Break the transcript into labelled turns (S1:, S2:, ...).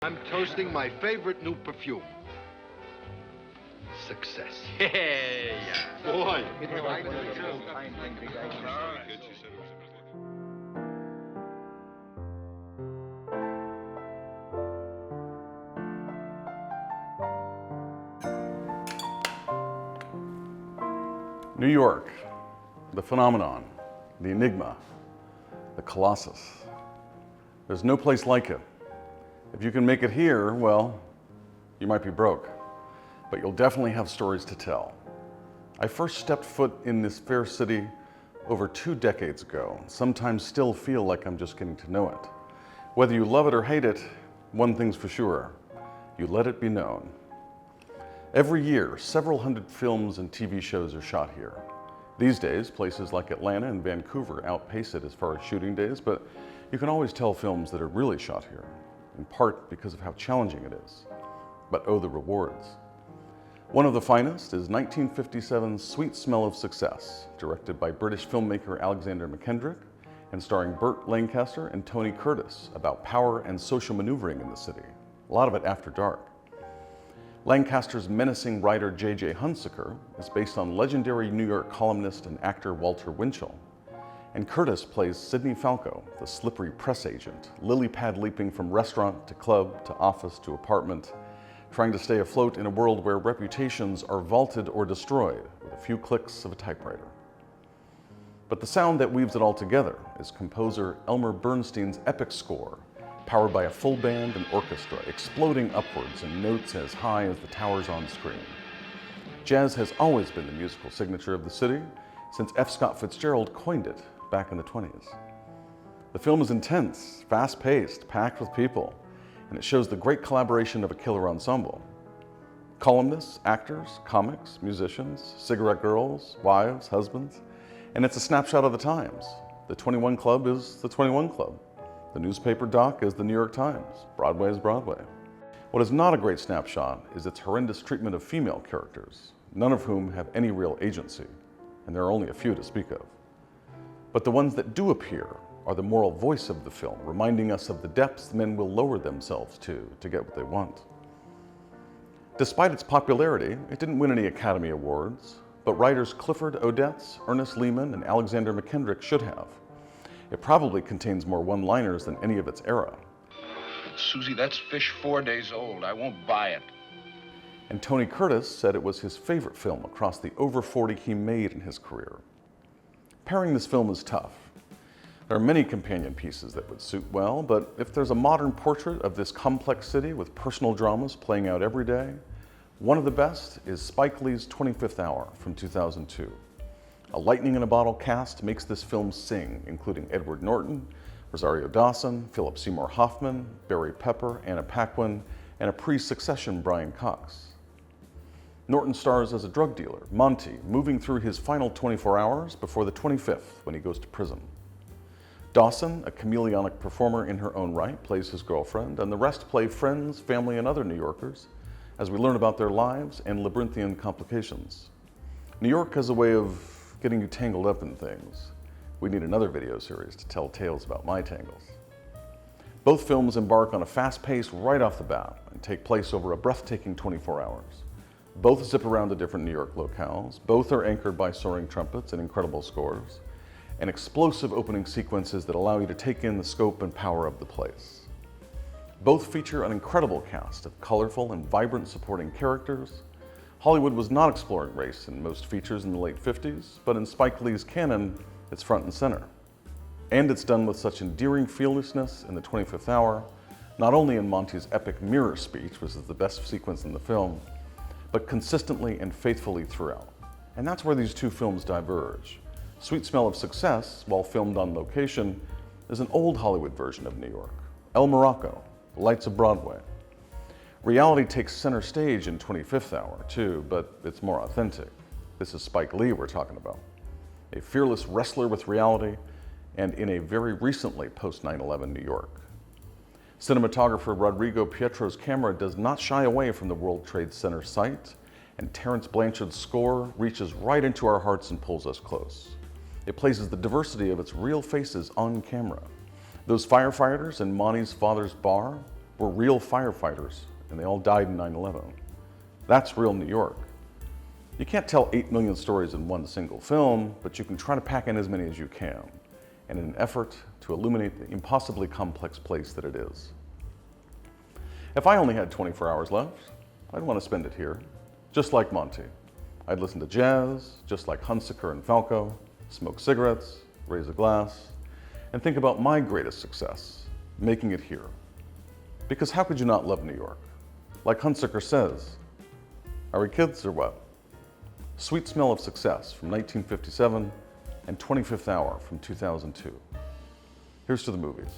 S1: I'm toasting my favorite new perfume. Success.
S2: Yeah.
S1: Boy.
S3: New York, the phenomenon, the enigma, the colossus. There's no place like it. If you can make it here, well, you might be broke, but you'll definitely have stories to tell. I first stepped foot in this fair city over 2 decades ago, and sometimes still feel like I'm just getting to know it. Whether you love it or hate it, one thing's for sure, you let it be known. Every year, several hundred films and TV shows are shot here. These days, places like Atlanta and Vancouver outpace it as far as shooting days, but you can always tell films that are really shot here, in part because of how challenging it is, but oh, the rewards. One of the finest is 1957's Sweet Smell of Success, directed by British filmmaker Alexander McKendrick and starring Burt Lancaster and Tony Curtis, about power and social maneuvering in the city, a lot of it after dark. Lancaster's menacing writer J.J. Hunsaker is based on legendary New York columnist and actor Walter Winchell. And Curtis plays Sidney Falco, the slippery press agent, lily pad leaping from restaurant to club to office to apartment, trying to stay afloat in a world where reputations are vaulted or destroyed with a few clicks of a typewriter. But the sound that weaves it all together is composer Elmer Bernstein's epic score, powered by a full band and orchestra, exploding upwards in notes as high as the towers on screen. Jazz has always been the musical signature of the city, since F. Scott Fitzgerald coined it back in the 20s. The film is intense, fast-paced, packed with people, and it shows the great collaboration of a killer ensemble. Columnists, actors, comics, musicians, cigarette girls, wives, husbands, and it's a snapshot of the times. The 21 Club is the 21 Club. The newspaper doc is the New York Times. Broadway is Broadway. What is not a great snapshot is its horrendous treatment of female characters, none of whom have any real agency, and there are only a few to speak of. But the ones that do appear are the moral voice of the film, reminding us of the depths men will lower themselves to get what they want. Despite its popularity, it didn't win any Academy Awards, but writers Clifford Odets, Ernest Lehman, and Alexander McKendrick should have. It probably contains more one-liners than any of its era.
S4: Susie, that's fish 4 days old. I won't buy it.
S3: And Tony Curtis said it was his favorite film across the over 40 he made in his career. Pairing this film is tough. There are many companion pieces that would suit well, but if there's a modern portrait of this complex city with personal dramas playing out every day, one of the best is Spike Lee's 25th Hour from 2002. A lightning-in-a-bottle cast makes this film sing, including Edward Norton, Rosario Dawson, Philip Seymour Hoffman, Barry Pepper, Anna Paquin, and a pre-Succession Brian Cox. Norton stars as a drug dealer, Monty, moving through his final 24 hours before the 25th when he goes to prison. Dawson, a chameleonic performer in her own right, plays his girlfriend, and the rest play friends, family, and other New Yorkers as we learn about their lives and labyrinthian complications. New York has a way of getting you tangled up in things. We need another video series to tell tales about my tangles. Both films embark on a fast pace right off the bat and take place over a breathtaking 24 hours. Both zip around to different New York locales. Both are anchored by soaring trumpets and incredible scores, and explosive opening sequences that allow you to take in the scope and power of the place. Both feature an incredible cast of colorful and vibrant supporting characters. Hollywood was not exploring race in most features in the late 50s, but in Spike Lee's canon, it's front and center. And it's done with such endearing fearlessness in the 25th Hour, not only in Monty's epic mirror speech, which is the best sequence in the film, but consistently and faithfully throughout. And that's where these two films diverge. Sweet Smell of Success, while filmed on location, is an old Hollywood version of New York. El Morocco, the lights of Broadway. Reality takes center stage in 25th Hour, too, but it's more authentic. This is Spike Lee we're talking about. A fearless wrestler with reality, and in a very recently post-9/11 New York. Cinematographer Rodrigo Pietro's camera does not shy away from the World Trade Center site, and Terence Blanchard's score reaches right into our hearts and pulls us close. It places the diversity of its real faces on camera. Those firefighters in Monty's father's bar were real firefighters, and they all died in 9/11. That's real New York. You can't tell 8 million stories in one single film, but you can try to pack in as many as you can, in an effort to illuminate the impossibly complex place that it is. If I only had 24 hours left, I'd want to spend it here, just like Monty. I'd listen to jazz, just like Hunsaker and Falco, smoke cigarettes, raise a glass, and think about my greatest success, making it here. Because how could you not love New York? Like Hunsaker says, are we kids or what? Sweet Smell of Success from 1957 and 25th Hour from 2002. Here's to the movies.